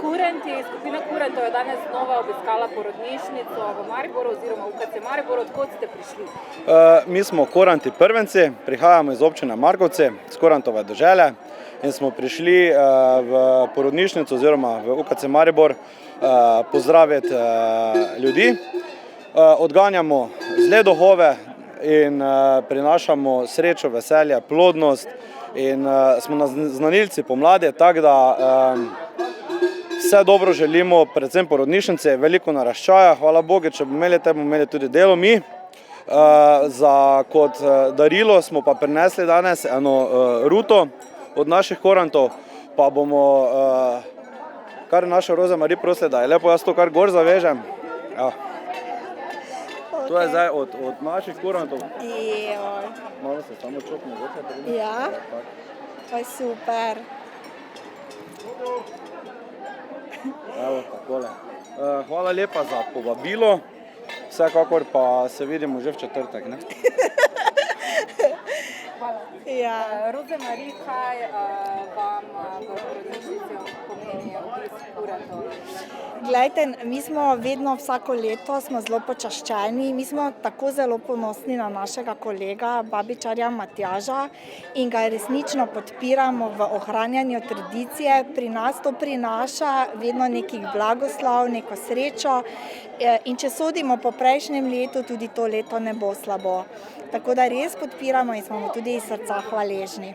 Kurenti, skupina Kurentov je danes znova obiskala porodnišnico v Mariboru oziroma UKC Mariboru. Odkot ste prišli? Mi smo Kurenti prvenci, prihajamo iz občine Markovci, z Kurentove dežele in smo prišli v porodnišnico oziroma v UKC Maribor pozdraviti ljudi. Odganjamo zle duhove in prinašamo srečo, veselje, plodnost in smo znanilci pomladi, tako da vse dobro želimo, predvsem porodnišnici, veliko naraščaja, hvala Bogu, če bomo imeli tudi delo mi. Kot darilo smo pa prinesli danes eno ruto od naših Kurentov, pa bomo kar naša Roza Mari prosili, da je lepo jaz to kar gor zavežem. To je zdaj od naših Kurentov. Malo se samo čopne. Ja, to je super. Evo, takole. Hvala lepa za povabilo, vsekakor pa se vidimo že v četrtek, ne? Ja. Roza Mari, kaj vam v porodnišnici pomeni obisk Kurentov? Glejte, mi smo vedno vsako leto smo zelo počaščeni, mi smo tako zelo ponosni na našega kolega, babičarja Matjaža in ga resnično podpiramo v ohranjanju tradicije. Pri nas to prinaša vedno nekih blagoslov, neko srečo in če sodimo po prejšnjem letu, tudi to leto ne bo slabo. Tako da res podpiramo in smo mu tudi iz srca hvaležni.